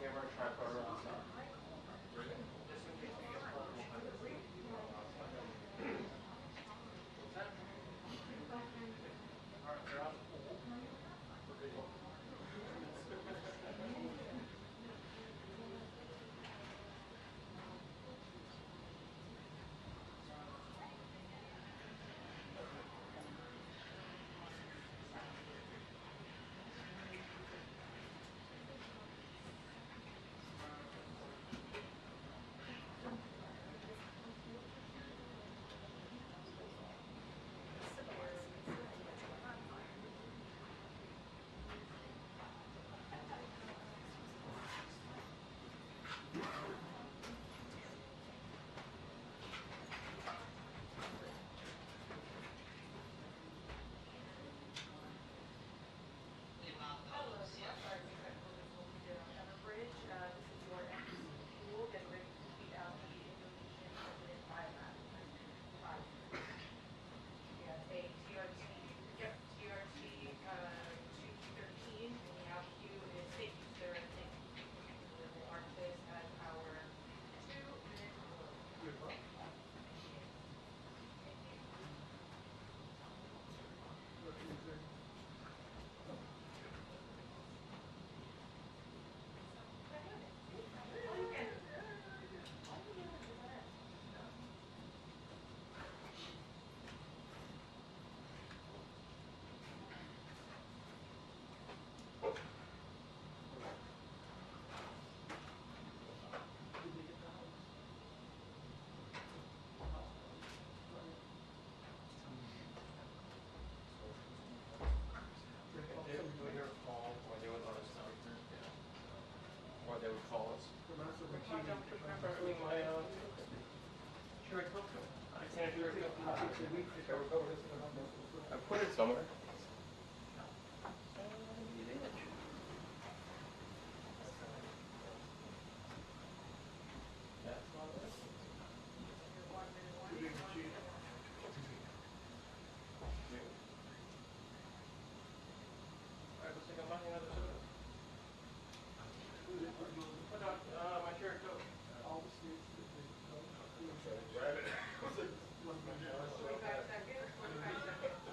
camera tripod around the side. Just in case we get pulled, we'll kind of see. What's that? Alright, they're out of the pool. We're good. Or they would call us. I put it somewhere. My shirt too. All the states that they grab it. 45 seconds. 45 seconds.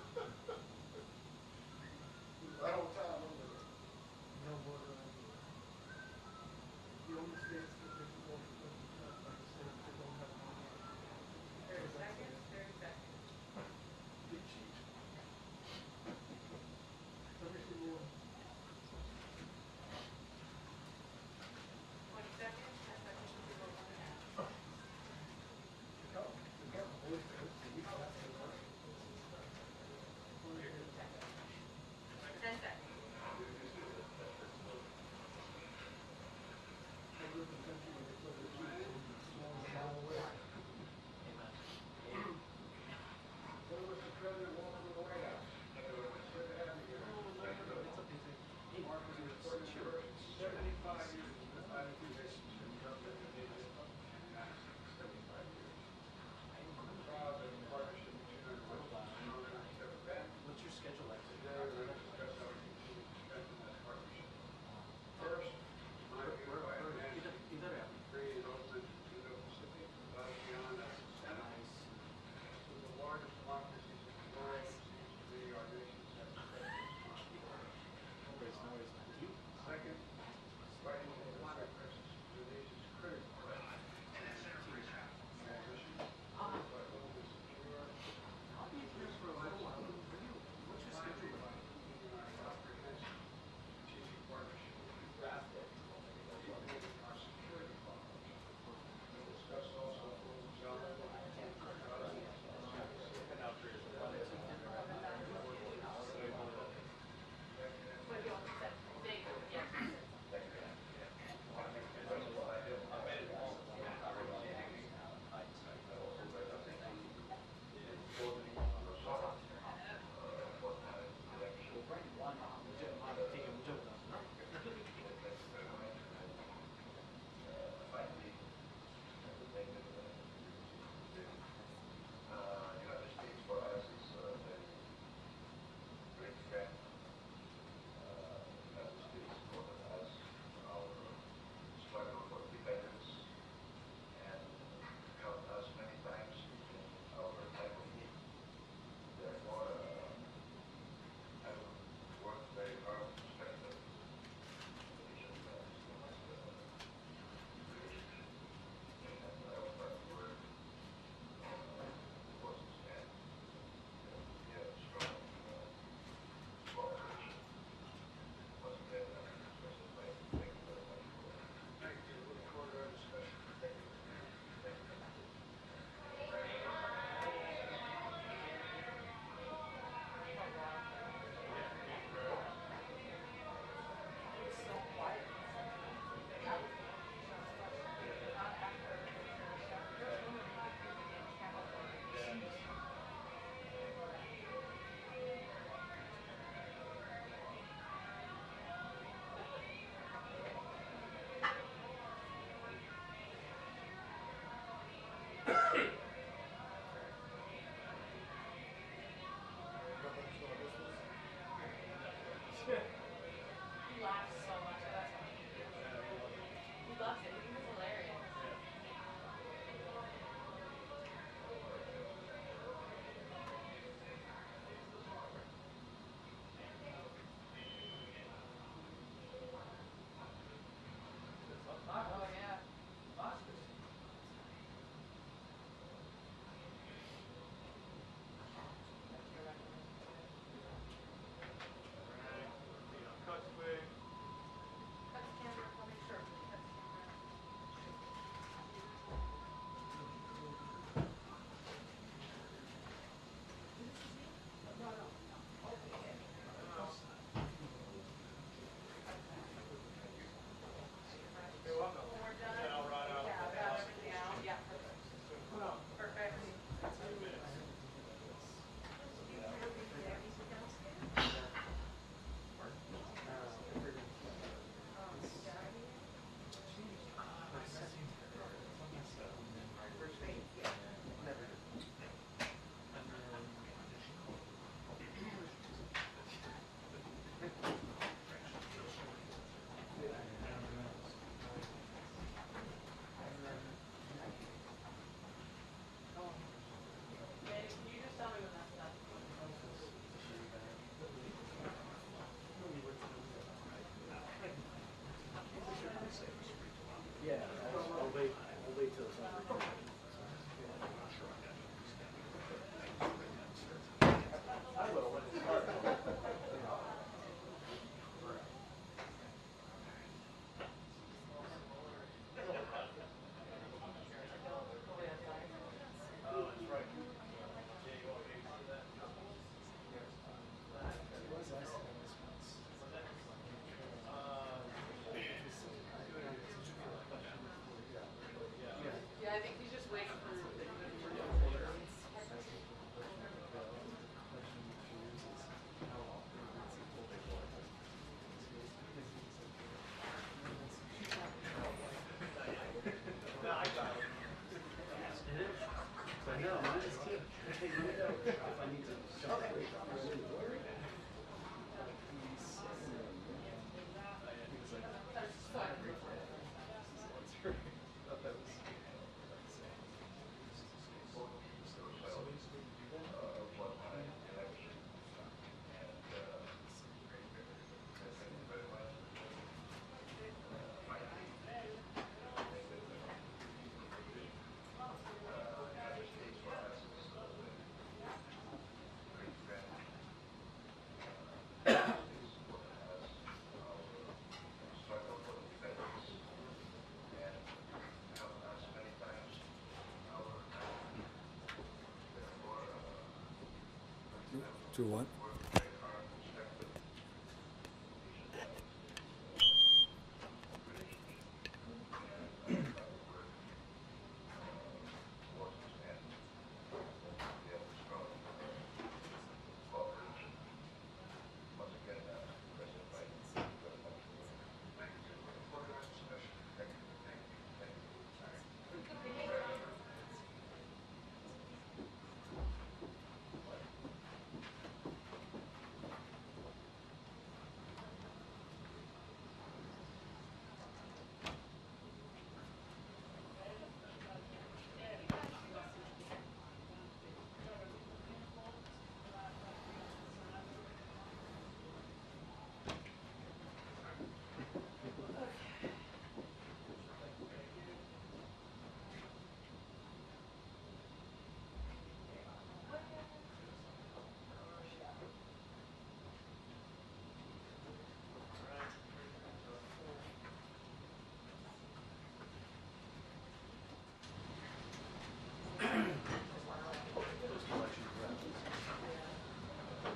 Do what?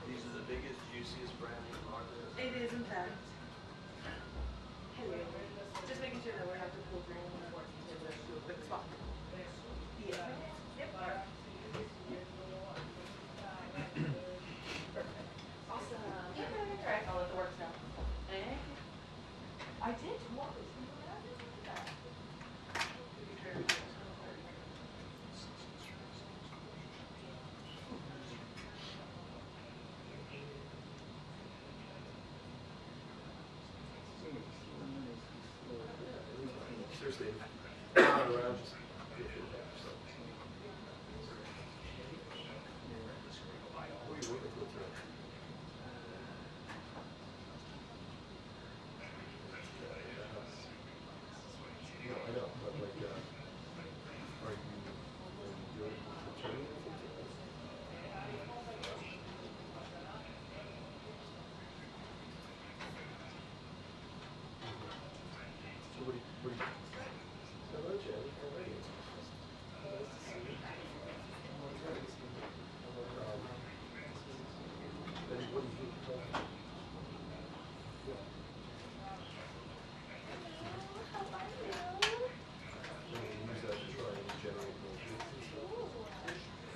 These are the biggest, juiciest brownies, aren't they? It is, in fact. Hello. Just making sure that we're not too cool for anyone to do a quick swap. Yeah. Yep. Awesome. Yeah, all right. I'll let the work know. Eh? I did. What? Seriously, around just what are you working with today? No, I know, but like, are you doing returning anything today? So what do you, hello Jen, how are you? Nice to see you. Betty, what do you think? Yeah. How are you? Use that to try and generate more business and stuff.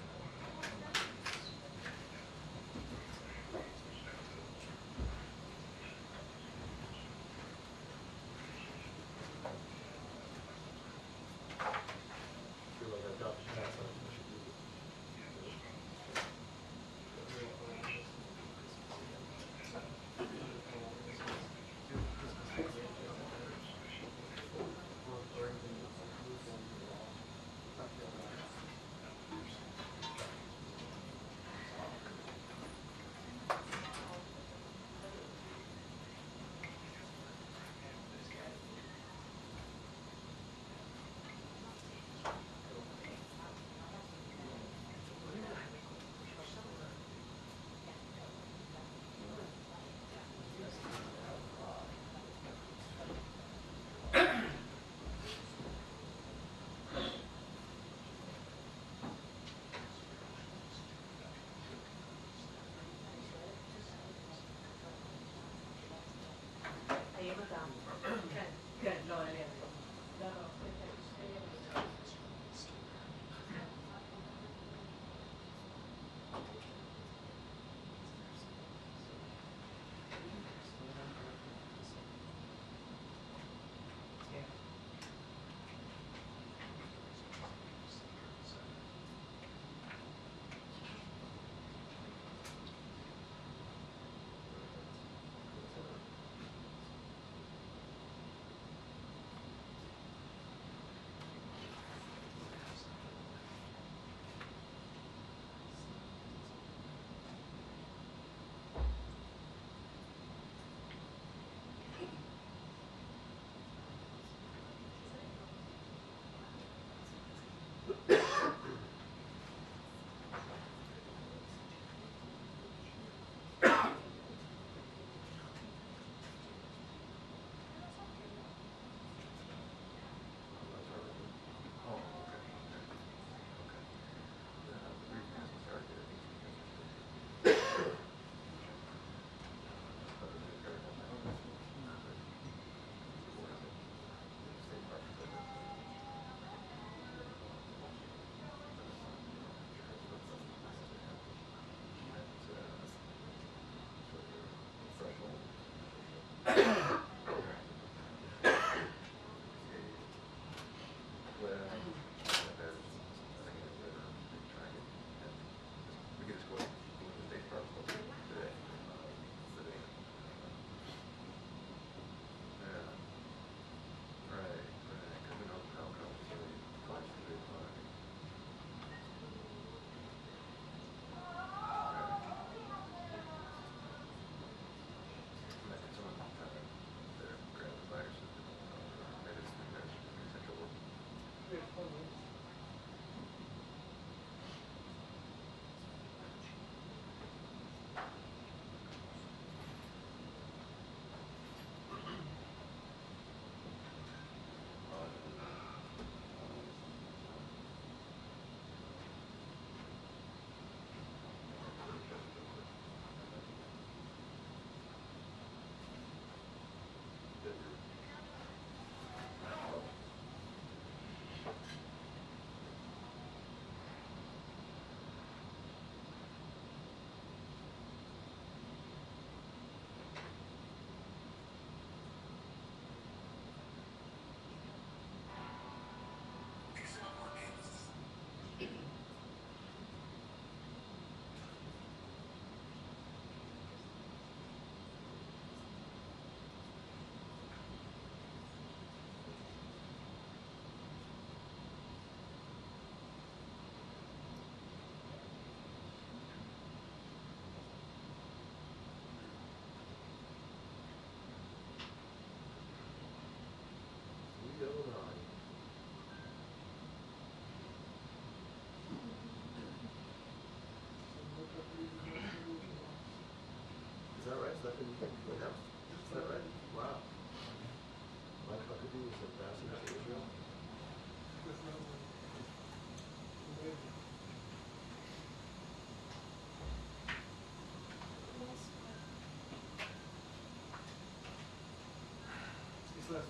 What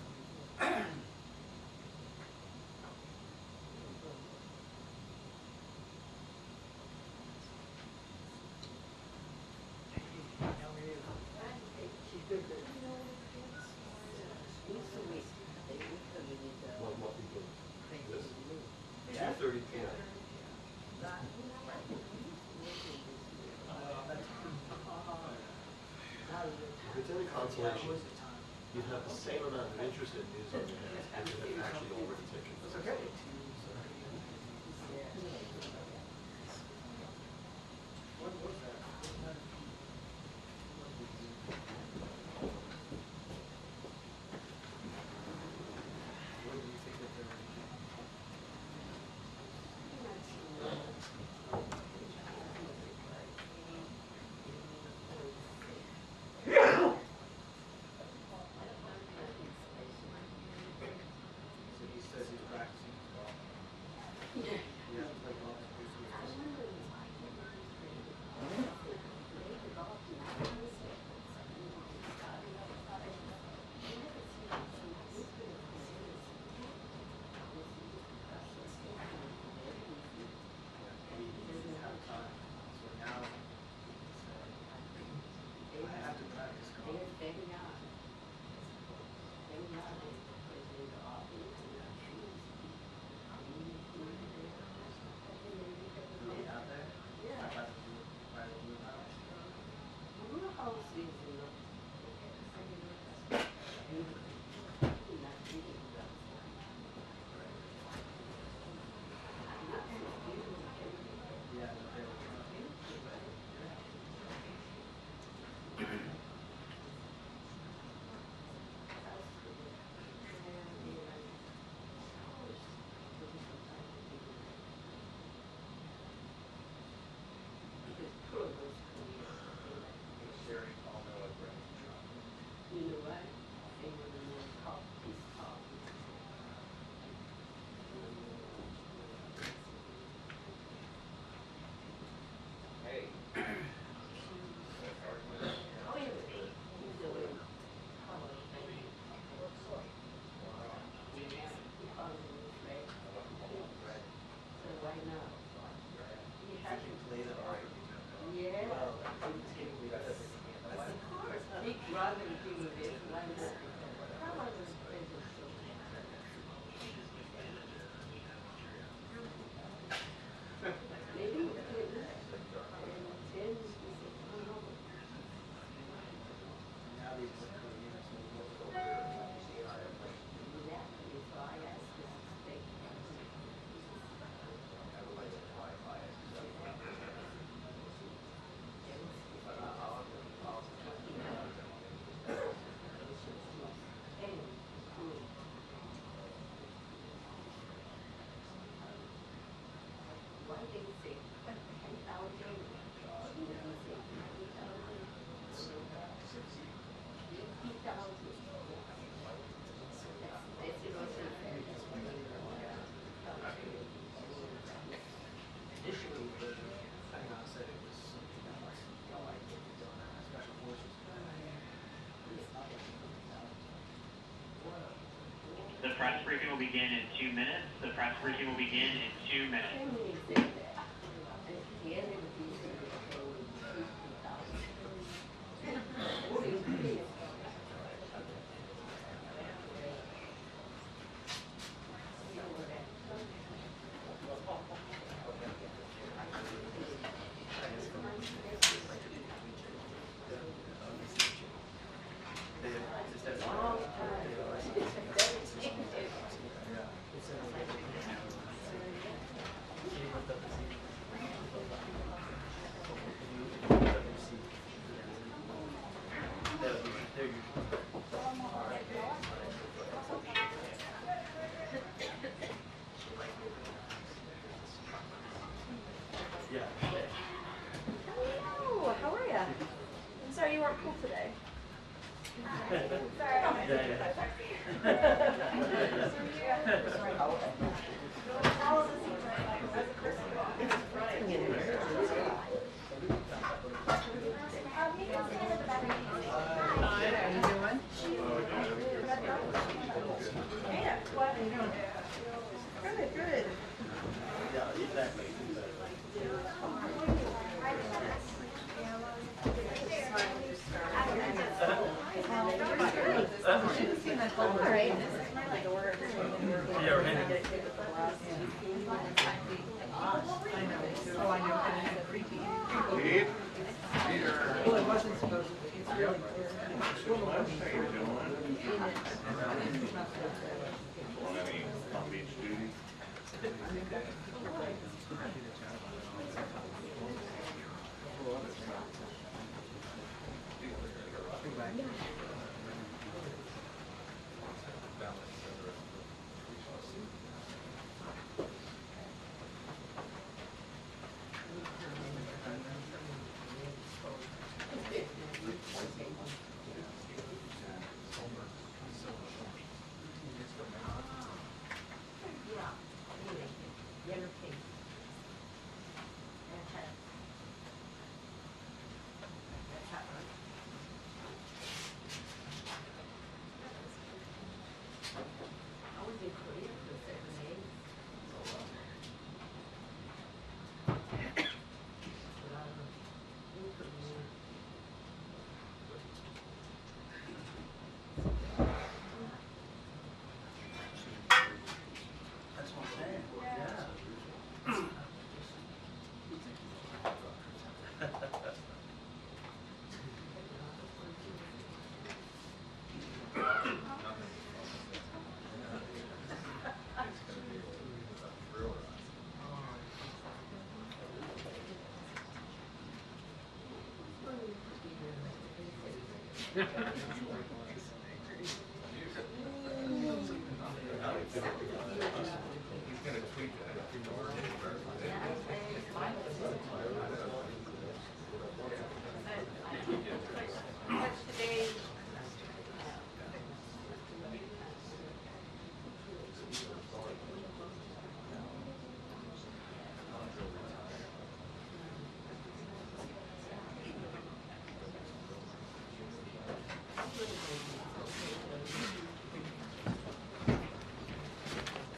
we do? This? 2:30 p.m. If it's any consolation, you'd have the same amount of interest in news on your hands as you have actually already taken. That's okay. The press briefing will begin in 2 minutes. The press briefing will begin in 2 minutes. Hello, how are ya? I'm sorry you weren't cool today. Sorry. How you doing? any Palm Beach duty?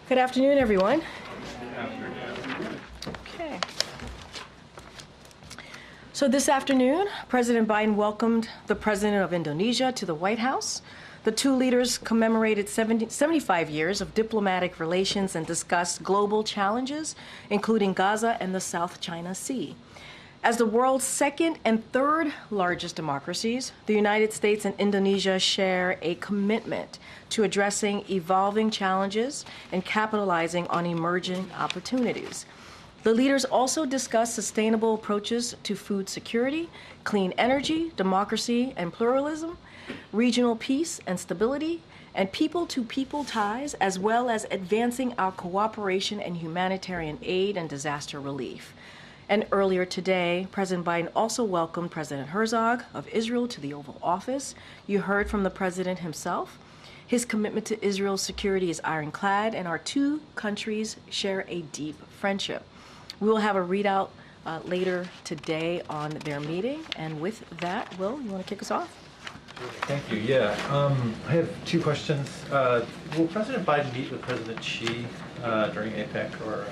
Good afternoon, everyone. Okay. So this afternoon, President Biden welcomed the President of Indonesia to the White House. The two leaders commemorated 75 years of diplomatic relations and discussed global challenges, including Gaza and the South China Sea. As the world's second and third largest democracies, the United States and Indonesia share a commitment to addressing evolving challenges and capitalizing on emerging opportunities. The leaders also discussed sustainable approaches to food security, clean energy, democracy and pluralism, regional peace and stability, and people-to-people ties, as well as advancing our cooperation and humanitarian aid and disaster relief. And earlier today, President Biden also welcomed President Herzog of Israel to the Oval Office. You heard from the president himself. His commitment to Israel's security is ironclad, and our two countries share a deep friendship. We will have a readout later today on their meeting. And with that, Will, you want to kick us off? Thank you. Yeah, I have two questions. Will President Biden meet with President Xi during APEC or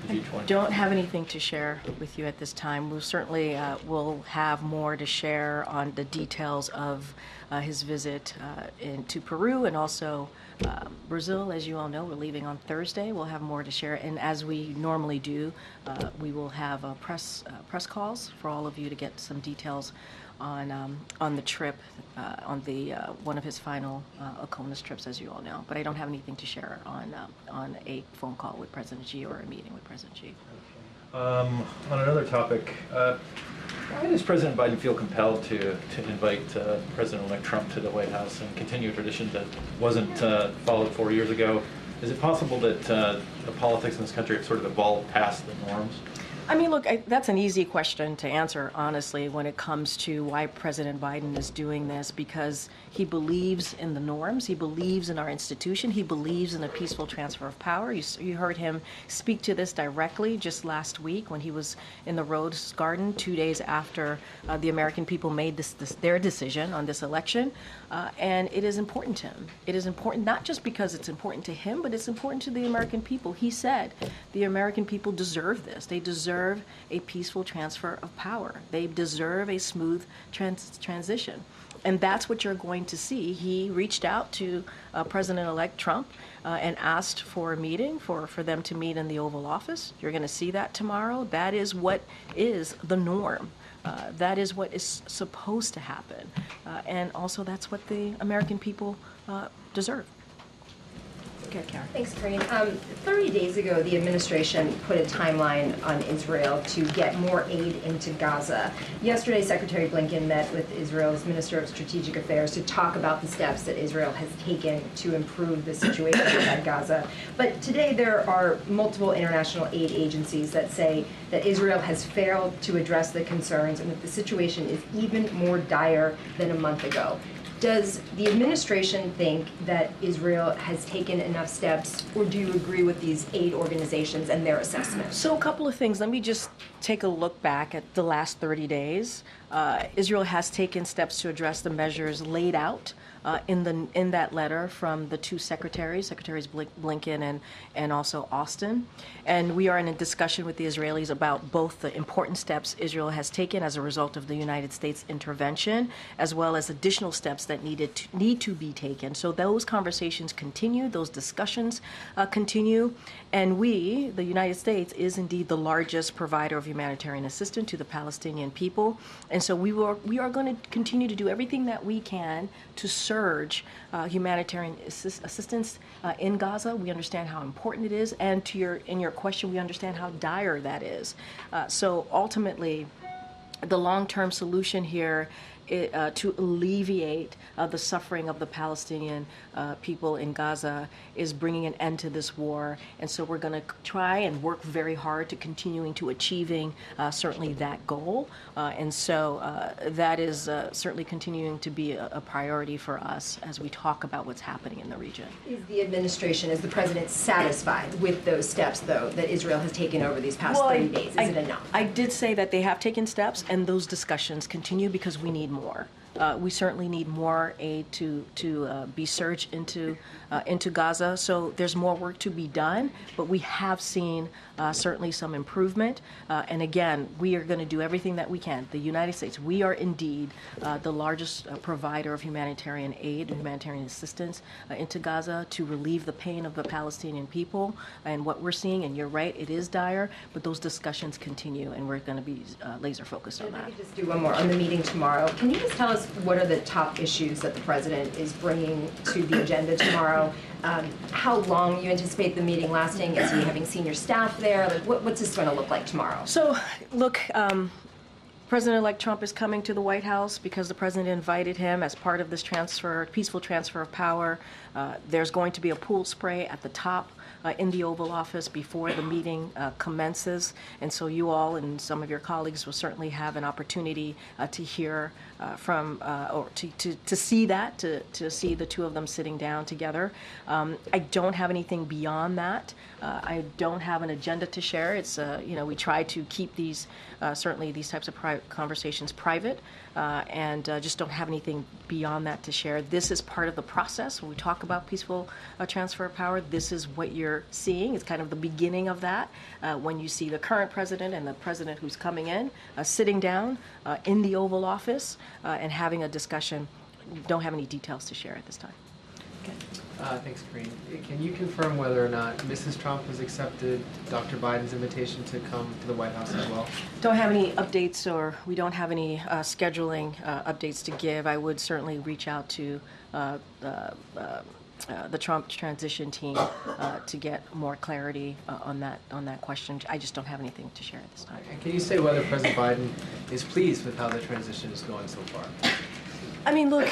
the G20? Don't have anything to share with you at this time. We'll certainly will have more to share on the details of his visit to Peru and also Brazil. As you all know, we're leaving on Thursday. We'll have more to share, and as we normally do, we will have press calls for all of you to get some details on the trip, on the one of his final ACONUS trips, as you all know. But I don't have anything to share on a phone call with President Xi or a meeting with President Xi. On another topic, why does President Biden feel compelled to invite President-elect Trump to the White House and continue a tradition that wasn't followed 4 years ago? Is it possible that the politics in this country have sort of evolved past the norms? I mean, look, that's an easy question to answer, honestly, when it comes to why President Biden is doing this, because he believes in the norms, he believes in our institution, he believes in a peaceful transfer of power. You heard him speak to this directly just last week when he was in the Rose Garden 2 days after the American people made their decision on this election. And it is important to him. It is important not just because it's important to him, but it's important to the American people. He said the American people deserve this. They deserve a peaceful transfer of power. They deserve a smooth transition. And that's what you're going to see. He reached out to President-elect Trump and asked for a meeting, for them to meet in the Oval Office. You're going to see that tomorrow. That is what is the norm That is what is supposed to happen. And also that's what the American people deserve. Okay, Karen. Thanks, Karine. 30 days ago, the administration put a timeline on Israel to get more aid into Gaza. Yesterday, Secretary Blinken met with Israel's Minister of Strategic Affairs to talk about the steps that Israel has taken to improve the situation inside Gaza. But today, there are multiple international aid agencies that say that Israel has failed to address the concerns and that the situation is even more dire than a month ago. Does the administration think that Israel has taken enough steps, or do you agree with these aid organizations and their assessment? So a couple of things. Let me just take a look back at the last 30 days. Israel has taken steps to address the measures laid out in that letter from the two Secretaries Blinken and also Austin. And we are in a discussion with the Israelis about both the important steps Israel has taken as a result of the United States intervention, as well as additional steps that need to be taken. So those conversations continue, those discussions continue, and we, the United States, is indeed the largest provider of humanitarian assistance to the Palestinian people. And so we are going to continue to do everything that we can to surge humanitarian assistance in Gaza. We understand how important it is, and in your question, we understand how dire that is. So ultimately, the long-term solution here to alleviate the suffering of the Palestinian people in Gaza is bringing an end to this war. And so we're going to try and work very hard to continuing to achieving certainly that goal. And so that is certainly continuing to be a priority for us as we talk about what's happening in the region. Is the administration, is the president satisfied with those steps, though, that Israel has taken over these past 30 days? Is it enough? I did say that they have taken steps, and those discussions continue because we need more. We certainly need more aid to be surged into Gaza. So there's more work to be done, but we have seen certainly some improvement. And again, we are going to do everything that we can. The United States, we are indeed the largest provider of humanitarian aid and humanitarian assistance into Gaza to relieve the pain of the Palestinian people. And what we're seeing, and you're right, it is dire, but those discussions continue, and we're going to be laser focused on that. If I could just do one more on the meeting tomorrow. Can you just tell us what are the top issues that the president is bringing to the agenda tomorrow? How long you anticipate the meeting lasting? Is he having senior staff there? Like, what's this going to look like tomorrow? So, look, President-elect Trump is coming to the White House because the president invited him as part of this peaceful transfer of power. There's going to be a pool spray at the top in the Oval Office before the meeting commences. And so you all and some of your colleagues will certainly have an opportunity to hear from, or to see that, to see the two of them sitting down together. I don't have anything beyond that. I don't have an agenda to share. It's, we try to keep these, certainly these types of conversations private, and just don't have anything beyond that to share. This is part of the process. When we talk about peaceful transfer of power, this is what you're seeing. It's kind of the beginning of that, when you see the current president and the president who's coming in, sitting down in the Oval Office and having a discussion. Don't have any details to share at this time. Okay. Thanks, Karine. Can you confirm whether or not Mrs. Trump has accepted Dr. Biden's invitation to come to the White House as well? Don't have any updates, or we don't have any scheduling updates to give. I would certainly reach out to the Trump transition team to get more clarity on that question. I just don't have anything to share at this time. And can you say whether President Biden is pleased with how the transition is going so far? I mean, look,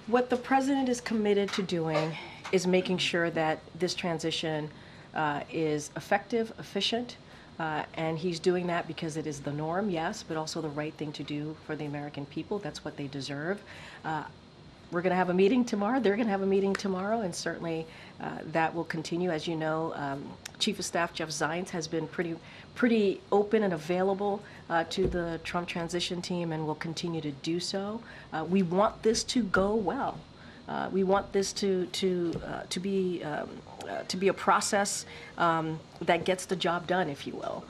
what the president is committed to doing is making sure that this transition is effective, efficient, and he's doing that because it is the norm, yes, but also the right thing to do for the American people. That's what they deserve. We're going to have a meeting tomorrow. They're going to have a meeting tomorrow, and certainly that will continue. As you know, Chief of Staff Jeff Zients has been pretty open and available to the Trump transition team, and will continue to do so. We want this to go well. We want this to be a process that gets the job done, if you will.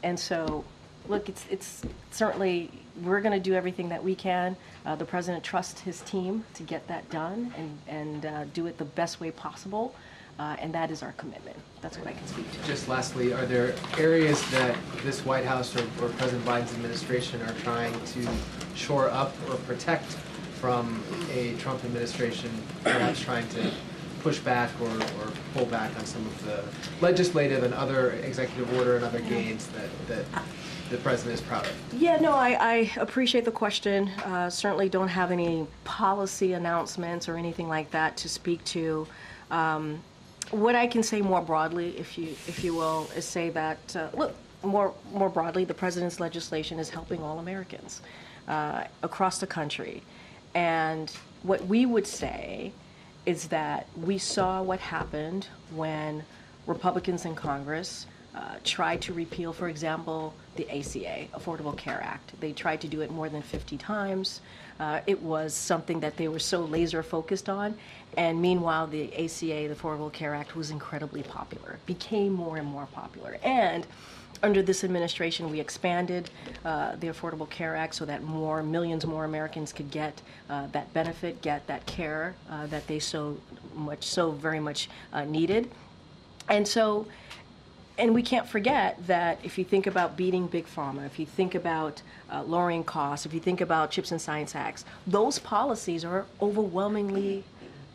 And so, look, it's certainly, we're going to do everything that we can. The president trusts his team to get that done and do it the best way possible. and that is our commitment. That's what I can speak to. Just lastly, are there areas that this White House or President Biden's administration are trying to shore up or protect from a Trump administration, perhaps trying to push back or pull back on some of the legislative and other executive order and other gains that the president is proud of? Yeah, no, I appreciate the question. Certainly don't have any policy announcements or anything like that to speak to. What I can say more broadly, if you will, is say that, look, more broadly, the president's legislation is helping all Americans across the country. And what we would say is that we saw what happened when Republicans in Congress tried to repeal, for example, the ACA, Affordable Care Act. They tried to do it more than 50 times. It was something that they were so laser focused on. And meanwhile, the ACA, the Affordable Care Act, was incredibly popular, became more and more popular. And under this administration, we expanded the Affordable Care Act so that millions more Americans could get that benefit, get that care that they so very much needed. And we can't forget that if you think about beating Big Pharma, if you think about lowering costs, if you think about CHIPS and Science Acts, those policies are overwhelmingly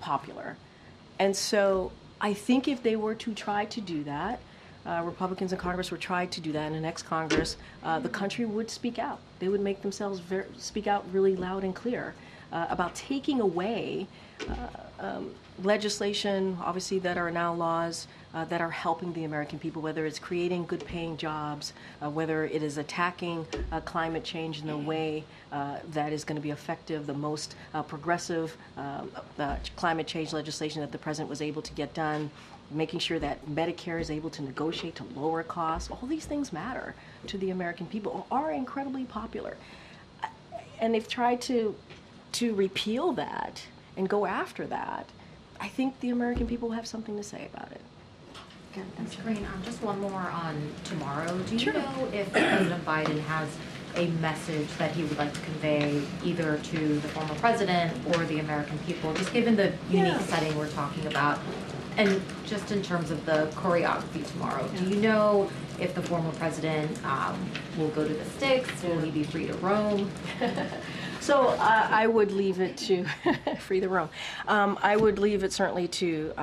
popular. And so I think if they were to try to do that, Republicans in Congress would try to do that in the next Congress, the country would speak out. They would make themselves speak out really loud and clear about taking away legislation, obviously, that are now laws that are helping the American people, whether it's creating good paying jobs, whether it is attacking climate change in a way that is going to be effective, the most progressive climate change legislation that the president was able to get done, making sure that Medicare is able to negotiate to lower costs. All these things matter to the American people, are incredibly popular. And they've tried to repeal that and go after that. I think the American people will have something to say about it. Ms. Karine, just one more on tomorrow. Do you Sure. know if President Biden has a message that he would like to convey either to the former president or the American people, just given the unique setting we're talking about? And just in terms of the choreography tomorrow, do you know if the former president will go to the sticks? Will he be free to roam? So I would leave it to free the room. I would leave it certainly to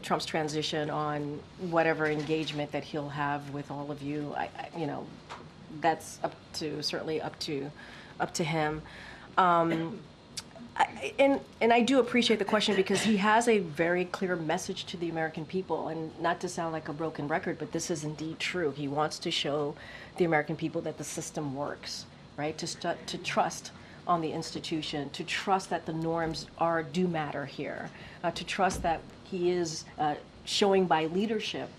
Trump's transition on whatever engagement that he'll have with all of you. That's certainly up to him. And I do appreciate the question because he has a very clear message to the American people, and not to sound like a broken record, but this is indeed true. He wants to show the American people that the system works, right? To trust on the institution, to trust that the norms do matter here, to trust that he is showing by leadership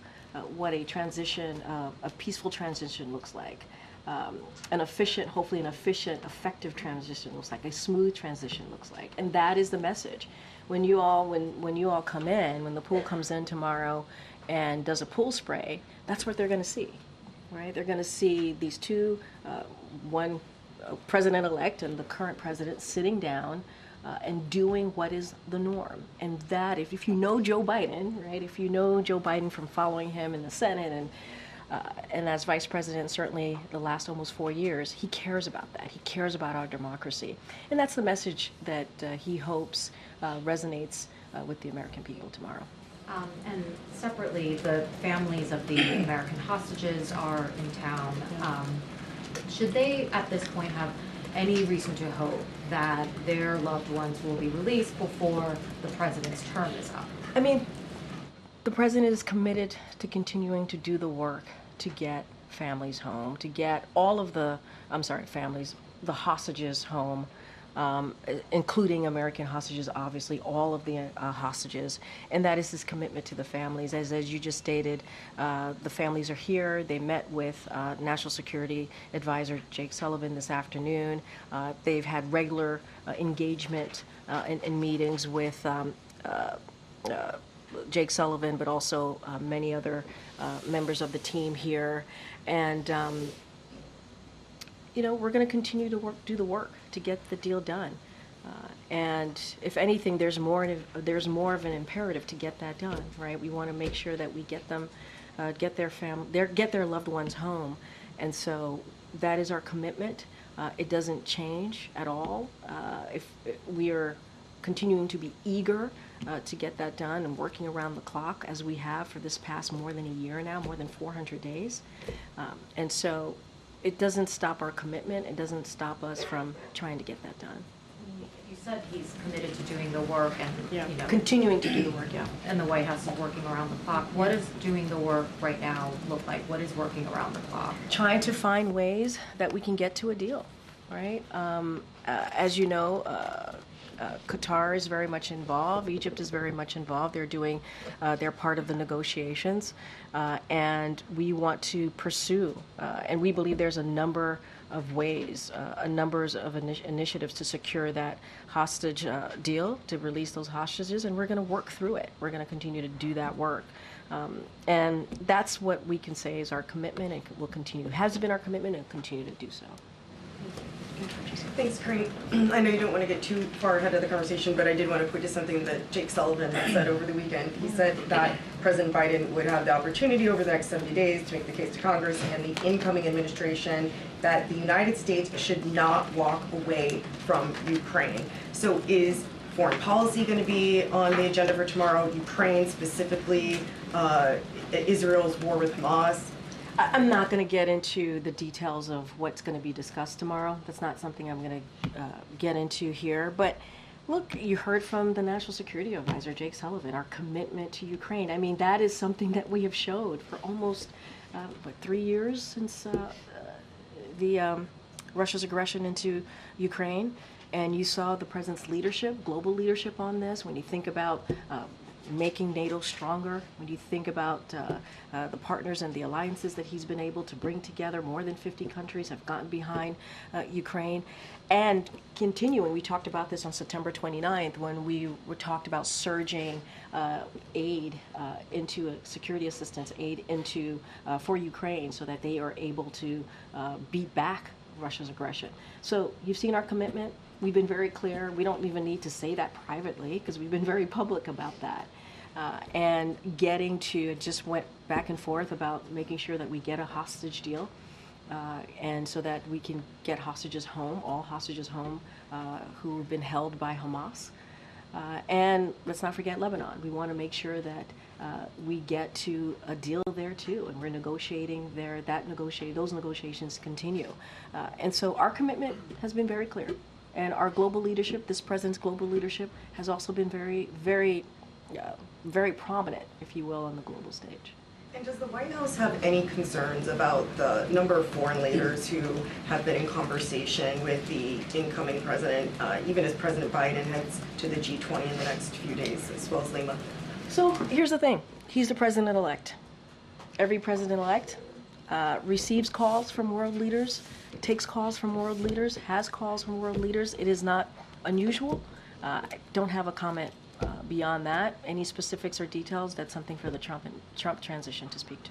what a transition, a peaceful transition looks like. Hopefully an efficient, effective transition looks like, a smooth transition looks like. And that is the message. When you all come in, when the pool comes in tomorrow and does a pool spray, that's what they're going to see, right? They're going to see these two, one president-elect and the current president sitting down and doing what is the norm. And that, if you know Joe Biden, right, if you know Joe Biden from following him in the Senate and as vice president, certainly the last almost 4 years, he cares about that. He cares about our democracy. And that's the message that he hopes resonates with the American people tomorrow. And separately, the families of the American hostages are in town. Should they, at this point, have any reason to hope that their loved ones will be released before the president's term is up? I mean, the president is committed to continuing to do the work to get families home, to get all of the hostages home, including American hostages, obviously, all of the hostages. And that is his commitment to the families. As you just stated, the families are here. They met with National Security Advisor Jake Sullivan this afternoon. They've had regular engagement in meetings with Jake Sullivan, but also many other members of the team here. And we're going to continue to do the work to get the deal done. And if anything, there's more of an imperative to get that done, right? We want to make sure that we get them, get their loved ones home, and so that is our commitment. It doesn't change at all. If we are continuing to be eager to get that done and working around the clock as we have for this past more than a year now, more than 400 days, and so it doesn't stop our commitment. It doesn't stop us from trying to get that done. You said he's committed to doing the work and, you know. Continuing to do the work, yeah. And the White House is working around the clock. What does doing the work right now look like? What is working around the clock? Trying to find ways that we can get to a deal, right? As you know, Qatar is very much involved. Egypt is very much involved. They're doing their part of the negotiations, and we want to pursue, and we believe there's a number of ways, numbers of initiatives to secure that hostage deal, to release those hostages, and we're going to work through it. We're going to continue to do that work. And that's what we can say is our commitment, and will continue, has been our commitment, and continue to do so. Thanks, Karine. I know you don't want to get too far ahead of the conversation, but I did want to point to something that Jake Sullivan said over the weekend. He said that President Biden would have the opportunity over the next 70 days to make the case to Congress and the incoming administration that the United States should not walk away from Ukraine. So is foreign policy going to be on the agenda for tomorrow? Ukraine specifically, Israel's war with Hamas? I'm not going to get into the details of what's going to be discussed tomorrow. That's not something I'm going to get into here. But look, you heard from the National Security Advisor, Jake Sullivan, our commitment to Ukraine. I mean, that is something that we have showed for almost, 3 years since Russia's aggression into Ukraine. And you saw the President's leadership, global leadership on this. When you think about making NATO stronger, when you think about the partners and the alliances that he's been able to bring together, more than 50 countries have gotten behind Ukraine. And continuing, we talked about this on September 29th when we talked about surging aid into security assistance aid into for Ukraine so that they are able to beat back Russia's aggression. So you've seen our commitment. We've been very clear. We don't even need to say that privately because we've been very public about that. And getting to, just went back and forth about making sure that we get a hostage deal and so that we can get hostages home, all hostages home who have been held by Hamas. And let's not forget Lebanon. We want to make sure that we get to a deal there too, and we're negotiating there. Those negotiations continue. And so our commitment has been very clear. And our global leadership, this president's global leadership, has also been very, very, very prominent, if you will, on the global stage. And does the White House have any concerns about the number of foreign leaders who have been in conversation with the incoming president, even as President Biden heads to the G20 in the next few days, as well as Lima? So here's the thing. He's the president-elect. Every president-elect receives calls from world leaders, takes calls from world leaders, has calls from world leaders. It is not unusual. I don't have a comment beyond that. Any specifics or details, that's something for the Trump transition to speak to.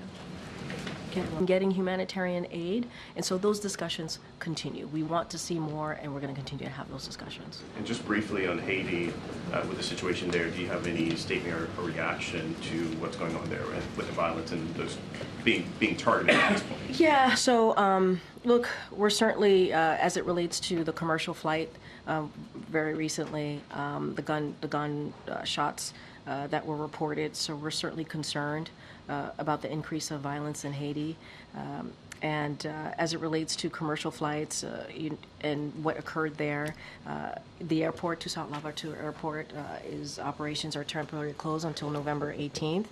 Getting humanitarian aid, and so those discussions continue. We want to see more, and we're going to continue to have those discussions. And just briefly on Haiti, with the situation there, do you have any statement or reaction to what's going on there with the violence and those being targeted at this point? Yeah, so look, we're certainly, as it relates to the commercial flight, very recently, the gun shots that were reported, so we're certainly concerned about the increase of violence in Haiti. And as it relates to commercial flights and what occurred there, the airport, Toussaint Louverture Airport, operations are temporarily closed until November 18th.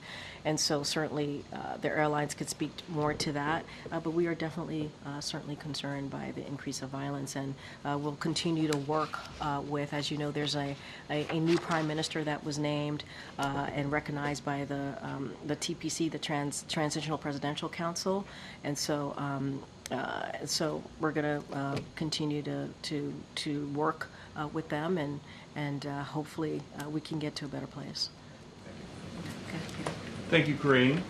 And so certainly the airlines could speak more to that. But we are definitely certainly concerned by the increase of violence, and we'll continue to work with, as you know, there's a new prime minister that was named and recognized by the TPC, the Transitional Presidential Council. And so so we're going to continue to work with them, and hopefully we can get to a better place. Okay. Thank you, Karine.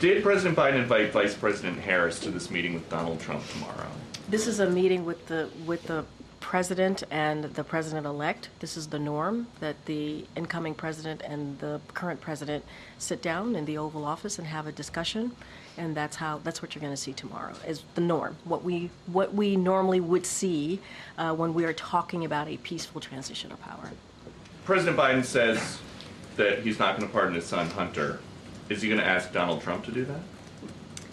Did President Biden invite Vice President Harris to this meeting with Donald Trump tomorrow? This is a meeting with the president and the president-elect, this is the norm, that the incoming president and the current president sit down in the Oval Office and have a discussion, and that's what you're going to see tomorrow, is the norm, what we normally would see when we are talking about a peaceful transition of power. President Biden says that he's not going to pardon his son, Hunter. Is he going to ask Donald Trump to do that?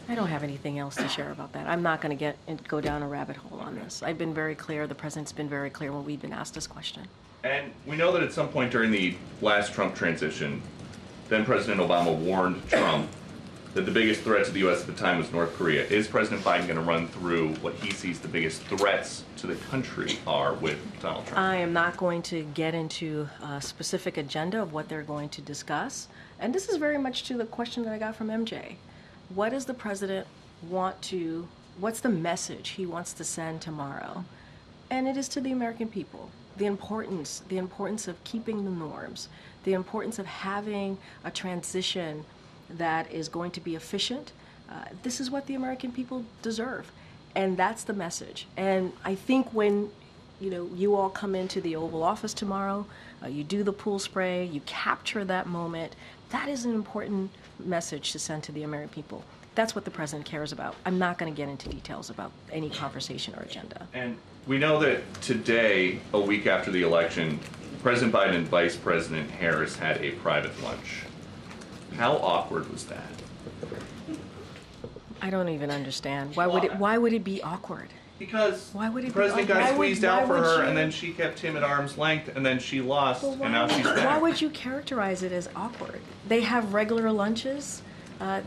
I don't have anything else to share about that. I'm not going to go down a rabbit hole on this. I've been very clear. The president's been very clear when we've been asked this question. And we know that at some point during the last Trump transition, then President Obama warned Trump that the biggest threat to the U.S. at the time was North Korea. Is President Biden going to run through what he sees the biggest threats to the country are with Donald Trump? I am not going to get into a specific agenda of what they're going to discuss. And this is very much to the question that I got from MJ. What does the president what's the message he wants to send tomorrow? And it is to the American people. The importance of keeping the norms, the importance of having a transition that is going to be efficient. This is what the American people deserve. And that's the message. And I think when you all come into the Oval Office tomorrow, you do the pool spray, you capture that moment, that is an important message to send to the American people. That's what the president cares about. I'm not going to get into details about any conversation or agenda. And we know that today, a week after the election, President Biden and Vice President Harris had a private lunch. How awkward was that? I don't even understand. Why would it be awkward? Because the president got squeezed out for her, and then she kept him at arm's length, and then she lost, and now she's back. Why would you characterize it as awkward? They have regular lunches.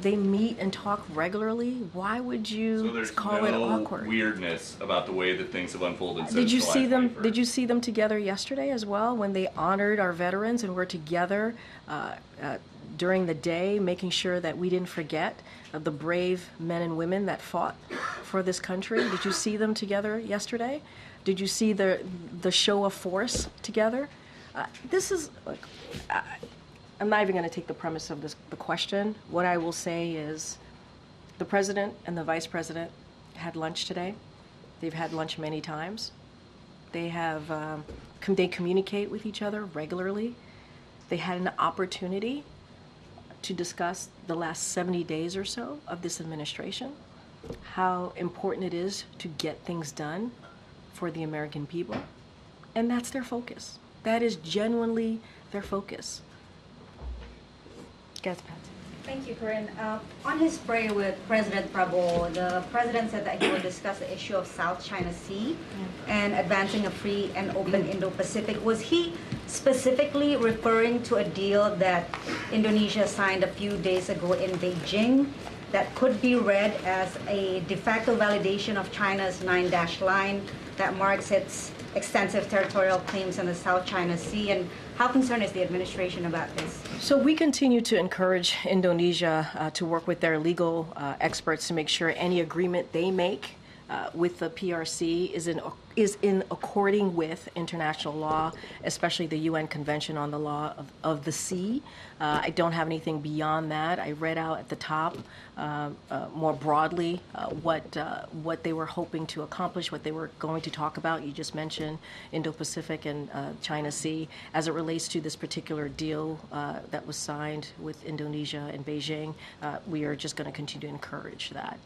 They meet and talk regularly. Why would you call it awkward? So there's no weirdness about the way that things have unfolded since Did you see them? 21st. Did you see them together yesterday as well, when they honored our veterans and were together during the day, making sure that we didn't forget the brave men and women that fought for this country? Did you see them together yesterday? Did you see the show of force together? This is. I'm not even going to take the premise of the question. What I will say is the president and the vice president had lunch today. They've had lunch many times. They communicate with each other regularly. They had an opportunity to discuss the last 70 days or so of this administration, how important it is to get things done for the American people. And that's their focus. That is genuinely their focus. Yes, Pat. Thank you, Karine. On his prayer with President Prabowo, the president said that he will discuss the issue of South China Sea and advancing a free and open Indo-Pacific. Was he specifically referring to a deal that Indonesia signed a few days ago in Beijing that could be read as a de facto validation of China's 9-dash line that marks its extensive territorial claims in the South China Sea? And how concerned is the administration about this? So we continue to encourage Indonesia to work with their legal experts to make sure any agreement they make with the PRC is in according with international law, especially the UN Convention on the Law of the Sea. I don't have anything beyond that. I read out at the top more broadly what they were hoping to accomplish, what they were going to talk about. You just mentioned Indo-Pacific and China Sea. As it relates to this particular deal that was signed with Indonesia and Beijing, we are just going to continue to encourage that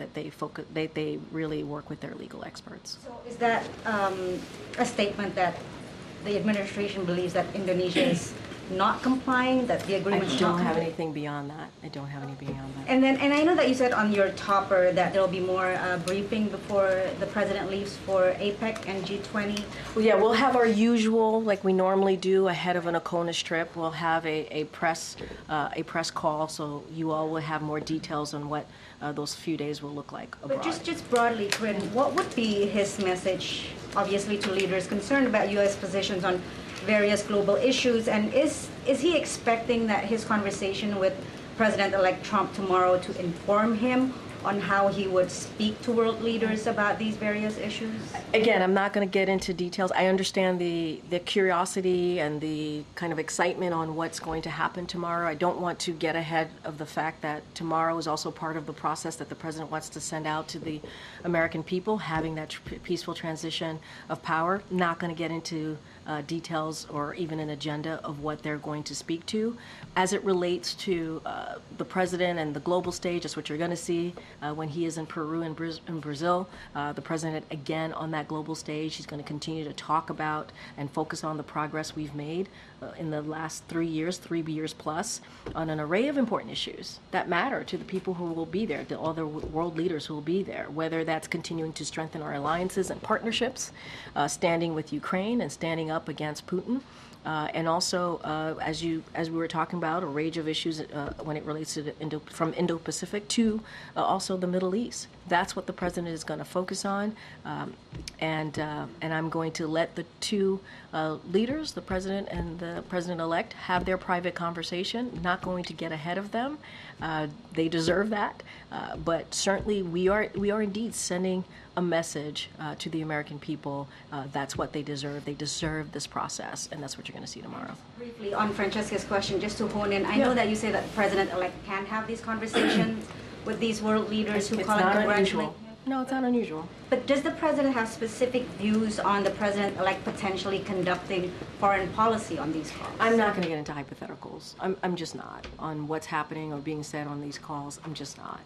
they really work with their legal experts. So is that a statement that the administration believes that Indonesia is not complying, that the agreement I don't have anything beyond that. I don't have anything beyond that. And I know that you said on your topper that there will be more briefing before the president leaves for APEC and G20. Well, yeah, we'll have our usual, like we normally do ahead of an ACONUS trip. We'll have a press call, so you all will have more details on what those few days will look like abroad. But just broadly, Karine, what would be his message, obviously, to leaders concerned about U.S. positions on various global issues? And is he expecting that his conversation with President-elect Trump tomorrow to inform him, on how he would speak to world leaders about these various issues? Again, I'm not going to get into details. I understand the curiosity and the kind of excitement on what's going to happen tomorrow. I don't want to get ahead of the fact that tomorrow is also part of the process that the president wants to send out to the American people, having that peaceful transition of power. Not going to get into details or even an agenda of what they're going to speak to. As it relates to the president and the global stage, that's what you're going to see when he is in Peru and Brazil. The president, again, on that global stage, he's going to continue to talk about and focus on the progress we've made in the last 3 years plus, on an array of important issues that matter to the people who will be there, to all the world leaders who will be there, whether that's continuing to strengthen our alliances and partnerships, standing with Ukraine and standing up against Putin, and also, as we were talking about, a range of issues when it relates to from Indo-Pacific to also the Middle East. That's what the president is going to focus on, and I'm going to let the two leaders, the president and the president-elect, have their private conversation. Not going to get ahead of them. They deserve that, but certainly we are indeed sending a message to the American people. That's what they deserve. They deserve this process, and that's what you're going to see tomorrow. Briefly, on Francesca's question, just to hone in, I know that you say that the president-elect can have these conversations with these world leaders who call it congratulating. No, it's not unusual. But does the president have specific views on the president-elect potentially conducting foreign policy on these calls? I'm not going to get into hypotheticals. I'm just not. On what's happening or being said on these calls, I'm just not.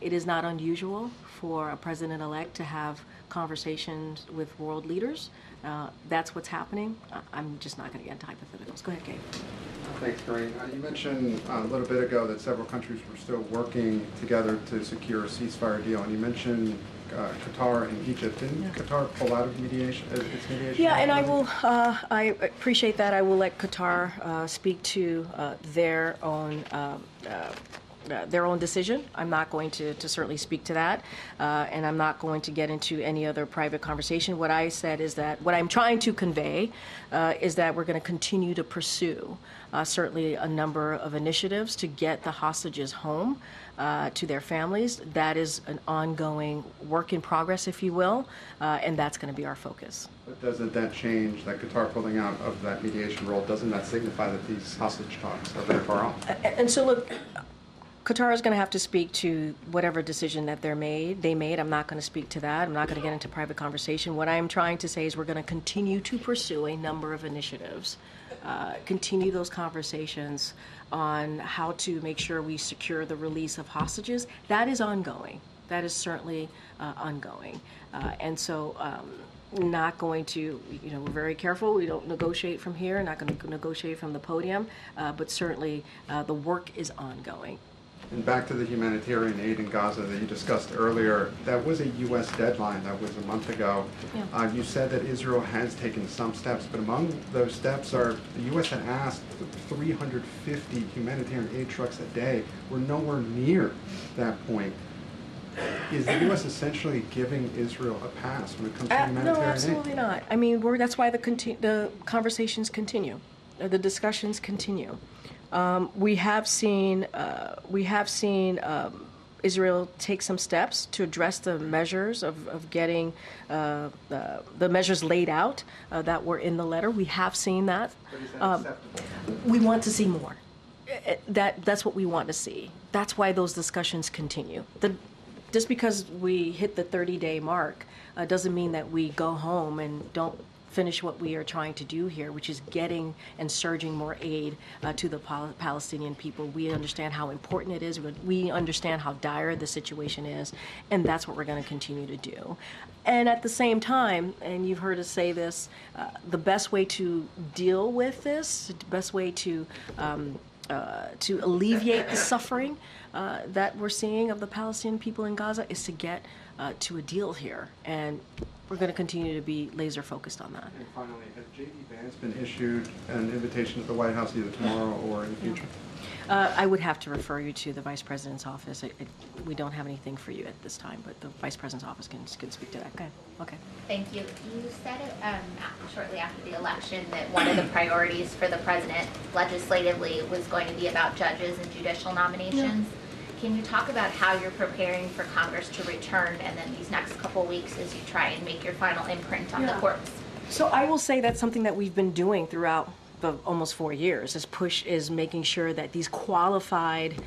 It is not unusual for a president-elect to have conversations with world leaders. That's what's happening. I'm just not going to get into hypotheticals. Go ahead, Gabe. Thanks, Karine. You mentioned a little bit ago that several countries were still working together to secure a ceasefire deal, and you mentioned Qatar and Egypt. Didn't Qatar pull out of mediation? Its mediation? Yeah, and I will. I appreciate that. I will let Qatar speak to their own decision. I'm not going to certainly speak to that, and I'm not going to get into any other private conversation. What I said is that what I'm trying to convey is that we're going to continue to pursue certainly a number of initiatives to get the hostages home to their families. That is an ongoing work in progress, if you will, and that's going to be our focus. But doesn't that change, that Qatar pulling out of that mediation role, doesn't that signify that these hostage talks are very far off? And so, look, Qatar is going to have to speak to whatever decision that they made. I'm not going to speak to that. I'm not going to get into private conversation. What I'm trying to say is we're going to continue to pursue a number of initiatives, continue those conversations on how to make sure we secure the release of hostages. That is ongoing. That is certainly ongoing. And so not going to, we're very careful. We don't negotiate from here, not going to negotiate from the podium, but certainly the work is ongoing. And back to the humanitarian aid in Gaza that you discussed earlier, that was a U.S. deadline. That was a month ago. Yeah. You said that Israel has taken some steps, but among those steps are the U.S. had asked 350 humanitarian aid trucks a day. We're nowhere near that point. Is the U.S. essentially giving Israel a pass when it comes to humanitarian aid? No, absolutely not. I mean, that's why the conversations continue, the discussions continue. We have seen Israel take some steps to address the measures of getting the measures laid out that were in the letter. We have seen that. But is that acceptable? We want to see more. That's what we want to see. That's why those discussions continue. Just because we hit the 30-day mark doesn't mean that we go home and don't finish what we are trying to do here, which is getting and surging more aid to the Palestinian people. We understand how important it is. We understand how dire the situation is, and that's what we're going to continue to do. And at the same time, and you've heard us say this, the best way to deal with this, the best way to alleviate the suffering that we're seeing of the Palestinian people in Gaza is to get to a deal here. And we're going to continue to be laser focused on that. And finally, has J.D. Vance been issued an invitation to the White House either tomorrow or in the future? I would have to refer you to the Vice President's office. We don't have anything for you at this time, but the Vice President's office can speak to that. Okay. Thank you. You said shortly after the election that one of the priorities for the president legislatively was going to be about judges and judicial nominations. Yeah. can you talk about how you're preparing for Congress to return and then these next couple weeks as you try and make your final imprint on the courts? So I will say that's something that we've been doing throughout the almost 4 years, is making sure that these qualified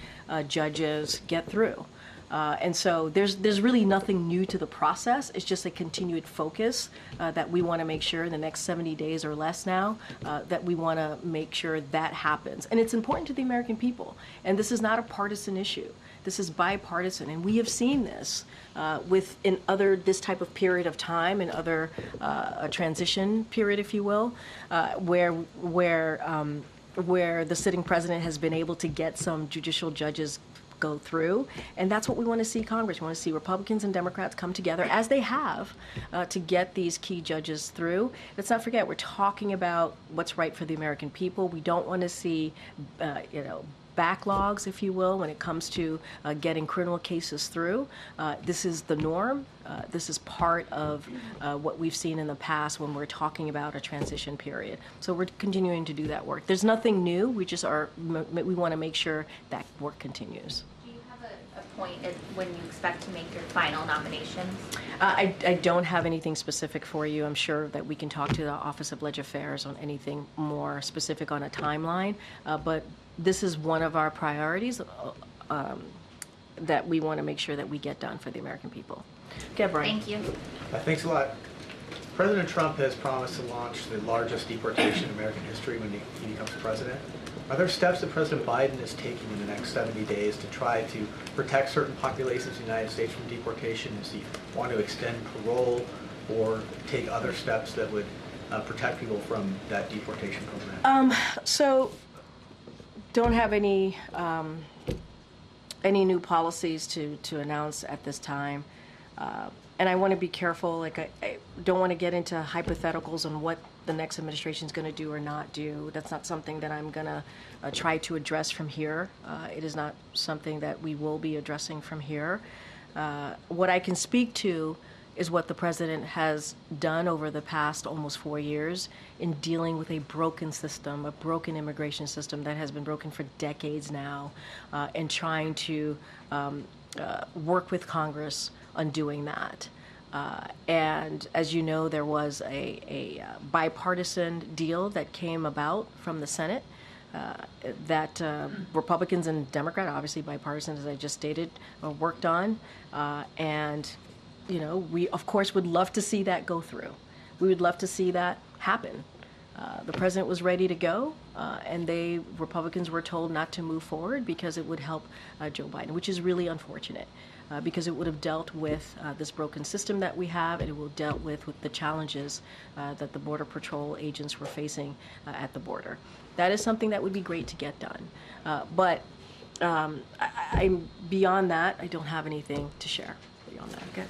judges get through. And so there's really nothing new to the process. It's just a continued focus that we want to make sure in the next 70 days or less now, that we want to make sure that happens. And it's important to the American people. And this is not a partisan issue. This is bipartisan. And we have seen this in this type of period of time, in other a transition period, if you will, where the sitting president has been able to get some judicial judges go through, and that's what we want to see Congress. We want to see Republicans and Democrats come together, as they have, to get these key judges through. Let's not forget, we're talking about what's right for the American people. We don't want to see, backlogs, if you will, when it comes to getting criminal cases through. This is the norm. This is part of what we've seen in the past when we're talking about a transition period. So we're continuing to do that work. There's nothing new. We want to make sure that work continues. Do you have a point at when you expect to make your final nominations? I don't have anything specific for you. I'm sure that we can talk to the Office of Leg Affairs on anything more specific on a timeline, but this is one of our priorities that we want to make sure that we get done for the American people. Okay, Brian. Thank you. Thanks a lot. President Trump has promised to launch the largest deportation in American history when he becomes president. Are there steps that President Biden is taking in the next 70 days to try to protect certain populations in the United States from deportation? Does he want to extend parole or take other steps that would protect people from that deportation program? So don't have any new policies to announce at this time. And I want to be careful. I don't want to get into hypotheticals on what the next administration is going to do or not do. That's not something that I'm going to try to address from here. It is not something that we will be addressing from here. What I can speak to is what the president has done over the past almost 4 years in dealing with a broken system, a broken immigration system that has been broken for decades now, and trying to work with Congress on doing that. And as you know, there was a bipartisan deal that came about from the Senate that Republicans and Democrats, obviously bipartisan as I just stated, worked on. And we of course would love to see that go through. We would love to see that happen. The president was ready to go, and Republicans were told not to move forward because it would help Joe Biden, which is really unfortunate. Because it would have dealt with this broken system that we have, and it will dealt with the challenges that the Border Patrol agents were facing at the border. That is something that would be great to get done. But I'm beyond that, I don't have anything to share beyond that. Okay,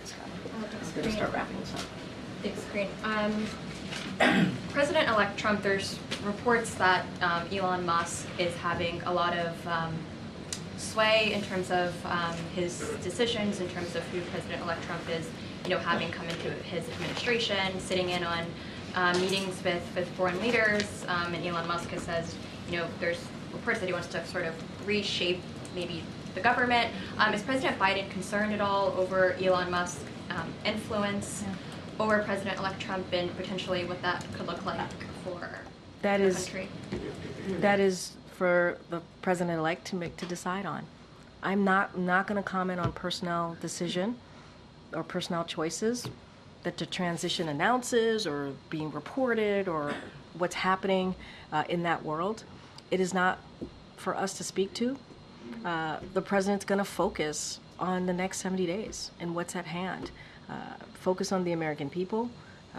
I'm going to start wrapping this up. Thanks, Karine. President-elect Trump, there's reports that Elon Musk is having a lot of sway in terms of his decisions, in terms of who President-elect Trump is, having come into his administration, sitting in on meetings with foreign leaders, and Elon Musk has says, there's reports that he wants to sort of reshape maybe the government. Is President Biden concerned at all over Elon Musk's influence over President-elect Trump and potentially what that could look like for the country? That is for the president-elect to decide on. I'm not going to comment on personnel decision or personnel choices that the transition announces or being reported or what's happening in that world. It is not for us to speak to. The president's going to focus on the next 70 days and what's at hand. Focus on the American people.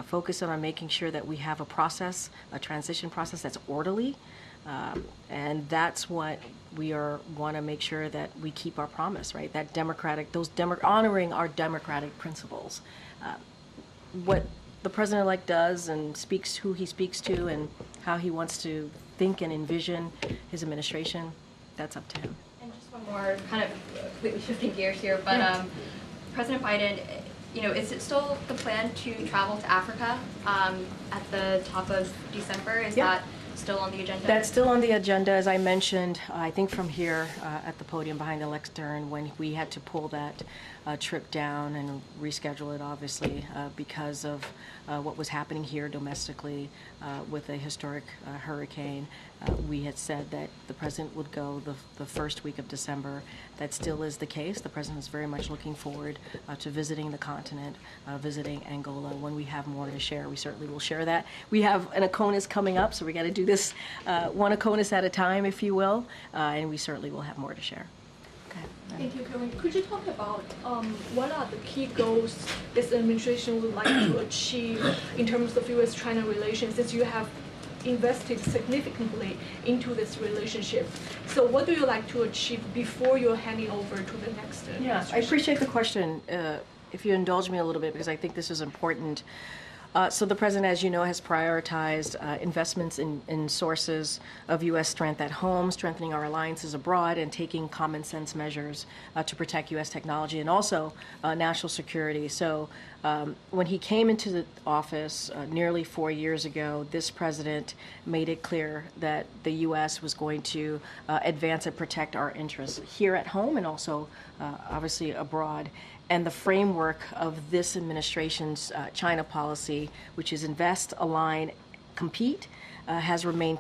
Focus on making sure that we have a transition process that's orderly. And that's what we want to make sure that we keep our promise, right? That honoring our democratic principles. What the president-elect does and who he speaks to and how he wants to think and envision his administration, that's up to him. And just one more, kind of completely shifting gears here, but President Biden, is it still the plan to travel to Africa at the top of December? Is that still on the agenda? That's still on the agenda, as I mentioned, I think from here at the podium behind the lectern, when we had to pull that trip down and reschedule it, obviously, because of what was happening here domestically with a historic hurricane. We had said that the president would go the first week of December. That still is the case. The president is very much looking forward to visiting the continent, visiting Angola. When we have more to share, we certainly will share that. We have an ACONUS coming up, so we got to do this one ACONUS at a time, if you will, and we certainly will have more to share. Thank you, Karine. Could you talk about what are the key goals this administration would like to achieve in terms of U.S.-China relations, since you have invested significantly into this relationship? So what do you like to achieve before you're handing over to the next administration? Yeah, I appreciate the question. If you indulge me a little bit, because I think this is important. So the president, as you know, has prioritized investments in sources of U.S. strength at home, strengthening our alliances abroad, and taking common sense measures to protect U.S. technology and also national security. So when he came into the office nearly 4 years ago, this president made it clear that the U.S. was going to advance and protect our interests here at home and also obviously abroad. And the framework of this administration's China policy, which is invest, align, compete, has remained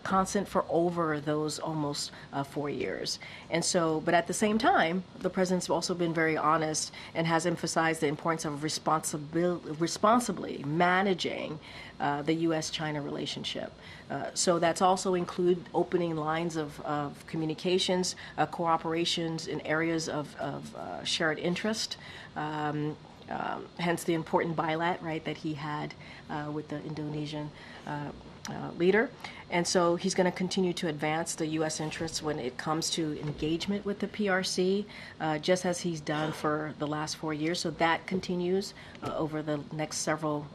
constant for over those almost 4 years. And so, but at the same time, the president's also been very honest and has emphasized the importance of responsibly managing the U.S.-China relationship. So that's also include opening lines of communications, cooperations in areas of shared interest. Hence the important bilat, right, that he had with the Indonesian leader. And so he's going to continue to advance the U.S. interests when it comes to engagement with the PRC, just as he's done for the last 4 years. So that continues over the next several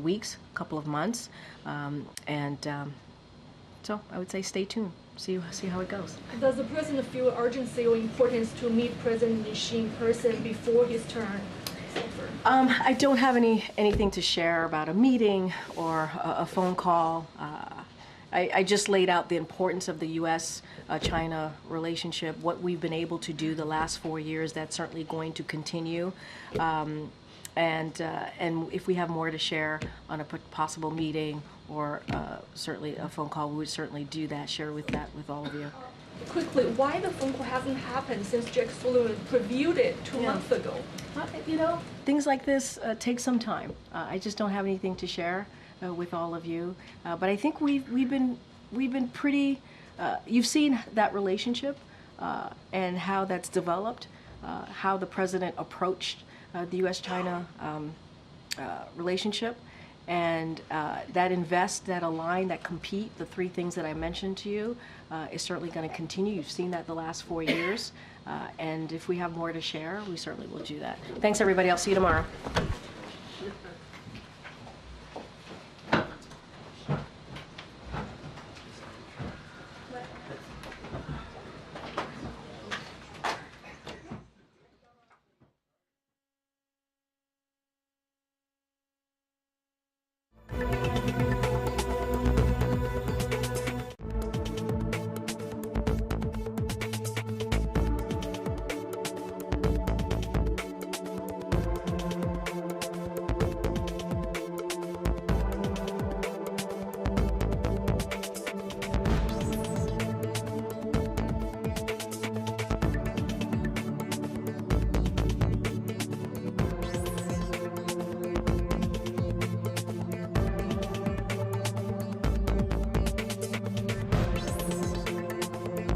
weeks, couple of months. So I would say stay tuned. See how it goes. Does the president feel urgency or importance to meet President Xi in person before his term is over? I don't have anything to share about a meeting or a phone call. I just laid out the importance of the U.S.-China relationship, what we've been able to do the last 4 years. That's certainly going to continue. And if we have more to share on a possible meeting or certainly a phone call, we would certainly do that, share with all of you. Quickly, why the phone call hasn't happened since Jake Sullivan previewed it 2 months ago? You know, things like this take some time. I just don't have anything to share with all of you. But I think we've been pretty. You've seen that relationship and how that's developed, how the president approached the U.S.-China relationship, and that invest, that align, that compete, the 3 things that I mentioned to you, is certainly going to continue. You've seen that the last 4 years, and if we have more to share, we certainly will do that. Thanks, everybody. I'll see you tomorrow.